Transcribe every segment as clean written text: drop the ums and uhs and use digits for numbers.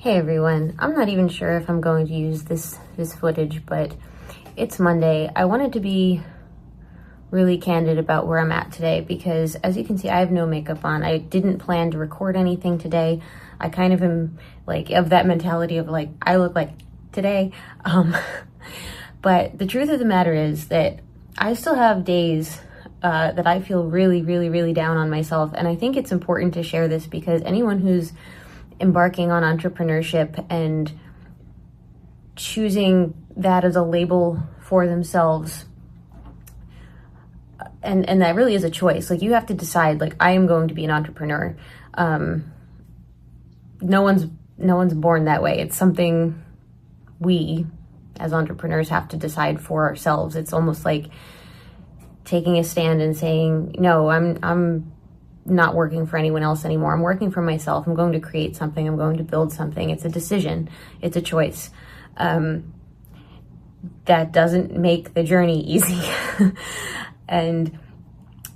Hey everyone, I'm not even sure if I'm going to use this footage, but it's Monday. I wanted to be really candid about where I'm at today because, as you can see, I have no makeup on. I didn't plan to record anything today. I kind of am like of that mentality of like, I look like today. But the truth of the matter is that I still have days that I feel really, really, really down on myself. And I think it's important to share this because anyone who's embarking on entrepreneurship and choosing that as a label for themselves, and that really is a choice. Like, you have to decide, like, I am going to be an entrepreneur. No one's born that way. It's something we as entrepreneurs have to decide for ourselves. It's almost like taking a stand and saying, no, I'm not working for anyone else anymore. I'm working for myself. I'm going to create something. I'm going to build something. It's a decision. It's a choice. That doesn't make the journey easy. And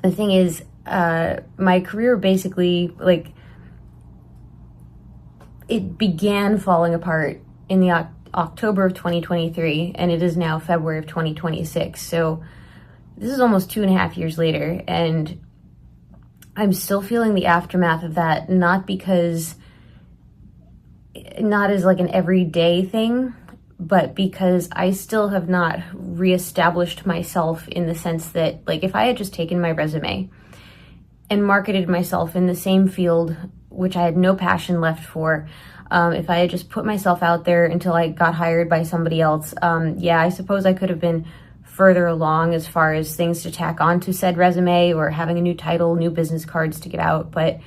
the thing is, my career basically, like, it began falling apart in the October of 2023, and it is now February of 2026. So this is almost 2.5 years later, and I'm still feeling the aftermath of that, not as like an everyday thing, but because I still have not reestablished myself in the sense that, like, if I had just taken my resume and marketed myself in the same field, which I had no passion left for, if I had just put myself out there until I got hired by somebody else, I suppose I could have been further along as far as things to tack onto said resume or having a new title, new business cards to get out. But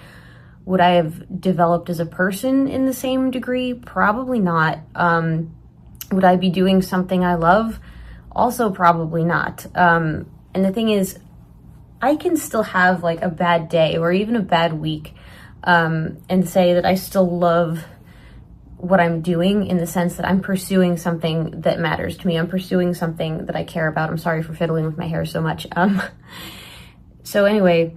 would I have developed as a person in the same degree? Probably not. Would I be doing something I love? Also probably not. And the thing is, I can still have like a bad day or even a bad week, and say that I still love what I'm doing, in the sense that I'm pursuing something that matters to me. I'm pursuing something that I care about. I'm sorry for fiddling with my hair so much. So anyway,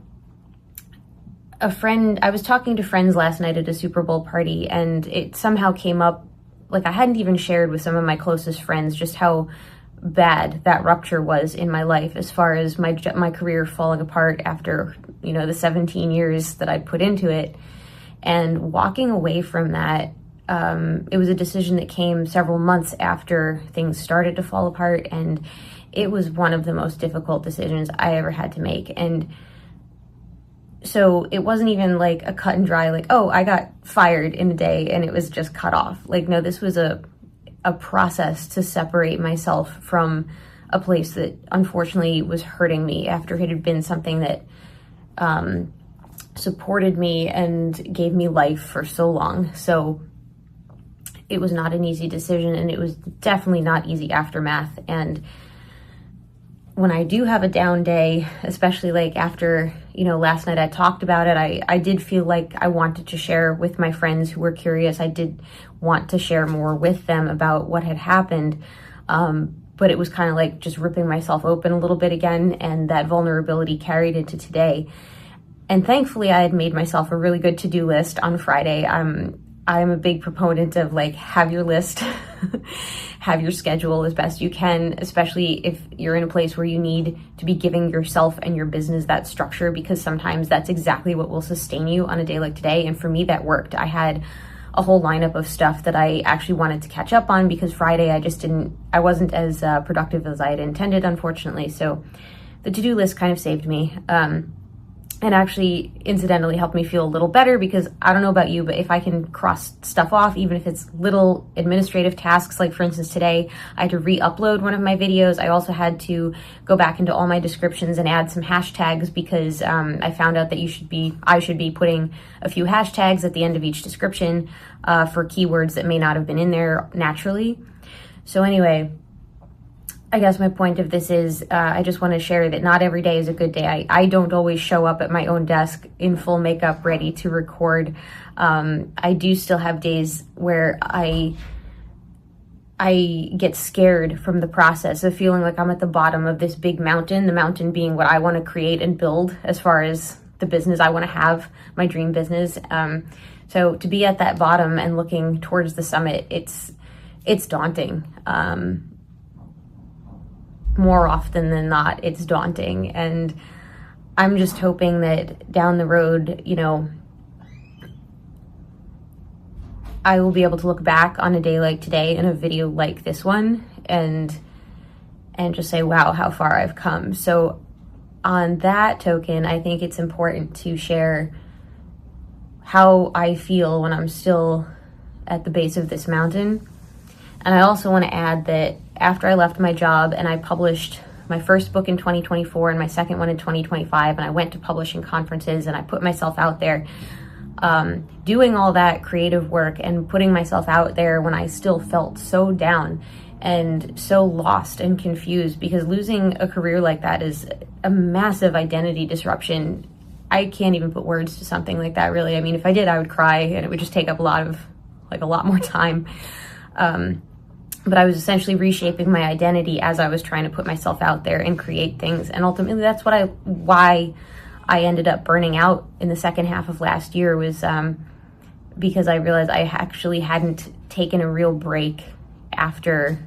I was talking to friends last night at a Super Bowl party, and it somehow came up, like, I hadn't even shared with some of my closest friends just how bad that rupture was in my life, as far as my career falling apart after, the 17 years that I'd put into it. And walking away from that, it was a decision that came several months after things started to fall apart, and it was one of the most difficult decisions I ever had to make. And so it wasn't even like a cut and dry, like, oh, I got fired in a day and it was just cut off. Like, no, this was a process to separate myself from a place that unfortunately was hurting me after it had been something that supported me and gave me life for so long. So it was not an easy decision, and it was definitely not easy aftermath. And when I do have a down day, especially like after, last night I talked about it, I did feel like I wanted to share with my friends who were curious. I did want to share more with them about what had happened. But it was kind of like just ripping myself open a little bit again, and that vulnerability carried into today. And thankfully I had made myself a really good to-do list on Friday. I'm a big proponent of, like, have your list, have your schedule as best you can, especially if you're in a place where you need to be giving yourself and your business that structure, because sometimes that's exactly what will sustain you on a day like today. And for me, that worked. I had a whole lineup of stuff that I actually wanted to catch up on, because Friday I wasn't as productive as I had intended, unfortunately. So the to-do list kind of saved me. And actually incidentally helped me feel a little better, because I don't know about you, but if I can cross stuff off, even if it's little administrative tasks, like for instance today I had to re-upload one of my videos. I also had to go back into all my descriptions and add some hashtags, because I found out that I should be putting a few hashtags at the end of each description for keywords that may not have been in there naturally. So anyway, I guess my point of this is I just want to share that not every day is a good day. I don't always show up at my own desk in full makeup ready to record. I do still have days where I get scared from the process of feeling like I'm at the bottom of this big mountain, the mountain being what I want to create and build as far as the business I want to have, my dream business. So So to be at that bottom and looking towards the summit, it's daunting. More often than not, it's daunting. And I'm just hoping that down the road, you know, I will be able to look back on a day like today in a video like this one and just say, wow, how far I've come. So on that token, I think it's important to share how I feel when I'm still at the base of this mountain. And I also want to add that after I left my job and I published my first book in 2024 and my second one in 2025, and I went to publishing conferences and I put myself out there, doing all that creative work and putting myself out there when I still felt so down and so lost and confused, because losing a career like that is a massive identity disruption. I can't even put words to something like that, really. I mean, if I did, I would cry and it would just take up a lot more time. But I was essentially reshaping my identity as I was trying to put myself out there and create things. And ultimately, that's why I ended up burning out in the second half of last year, was because I realized I actually hadn't taken a real break after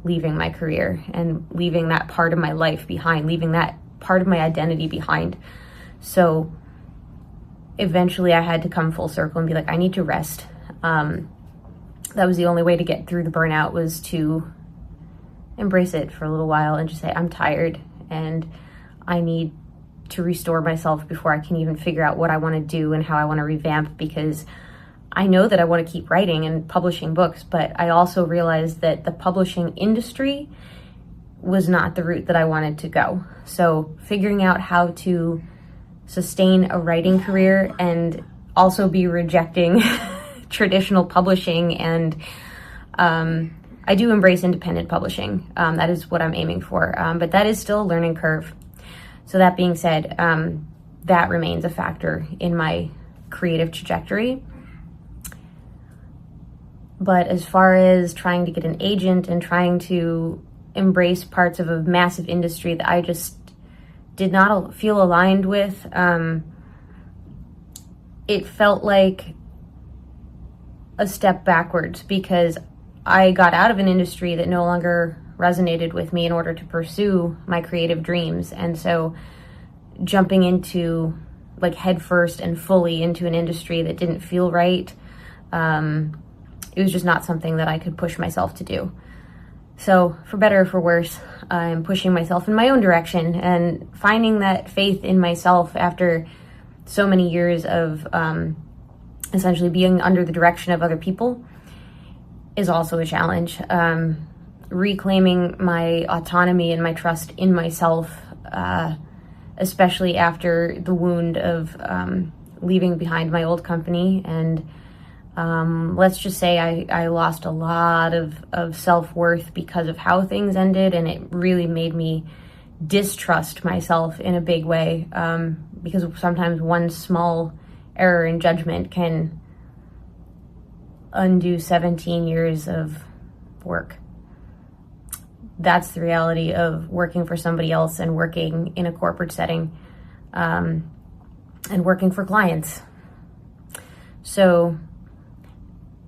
leaving my career and leaving that part of my life behind, leaving that part of my identity behind. So eventually I had to come full circle and be like, I need to rest. That was the only way to get through the burnout, was to embrace it for a little while and just say, I'm tired and I need to restore myself before I can even figure out what I want to do and how I want to revamp, because I know that I want to keep writing and publishing books, but I also realized that the publishing industry was not the route that I wanted to go. So figuring out how to sustain a writing career and also be rejecting traditional publishing, and I do embrace independent publishing. That is what I'm aiming for, but that is still a learning curve. So that being said, that remains a factor in my creative trajectory. But as far as trying to get an agent and trying to embrace parts of a massive industry that I just did not feel aligned with, it felt like a step backwards, because I got out of an industry that no longer resonated with me in order to pursue my creative dreams. And so jumping into, like, headfirst and fully into an industry that didn't feel right, it was just not something that I could push myself to do. So for better or for worse, I'm pushing myself in my own direction and finding that faith in myself after so many years of essentially being under the direction of other people is also a challenge. Reclaiming my autonomy and my trust in myself, especially after the wound of leaving behind my old company. And let's just say I lost a lot of self-worth because of how things ended, and it really made me distrust myself in a big way, because sometimes one small error in judgment can undo 17 years of work. That's the reality of working for somebody else and working in a corporate setting, and working for clients. So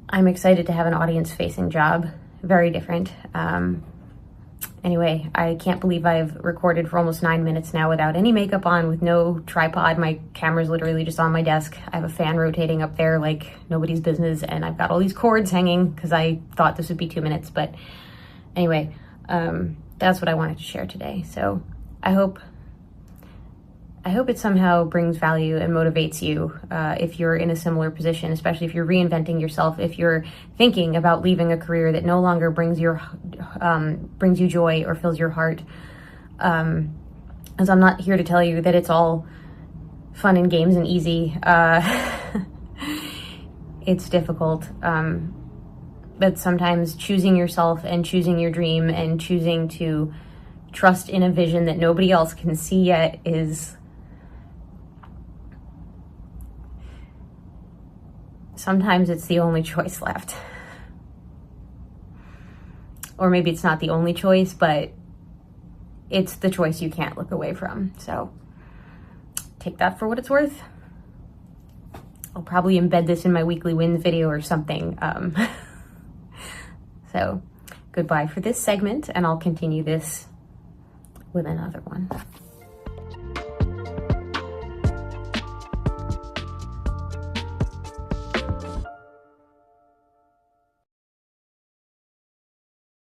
I'm excited to have an audience-facing job. Very different. Anyway, I can't believe I've recorded for almost 9 minutes now without any makeup on, with no tripod. My camera's literally just on my desk. I have a fan rotating up there like nobody's business, and I've got all these cords hanging because I thought this would be 2 minutes. But anyway, that's what I wanted to share today. So I hope it somehow brings value and motivates you if you're in a similar position, especially if you're reinventing yourself, if you're thinking about leaving a career that no longer brings you joy or fills your heart. As I'm not here to tell you that it's all fun and games and easy. It's difficult. But sometimes choosing yourself and choosing your dream and choosing to trust in a vision that nobody else can see yet is sometimes it's the only choice left. Or maybe it's not the only choice, but it's the choice you can't look away from. So take that for what it's worth. I'll probably embed this in my weekly wins video or something. So goodbye for this segment, and I'll continue this with another one.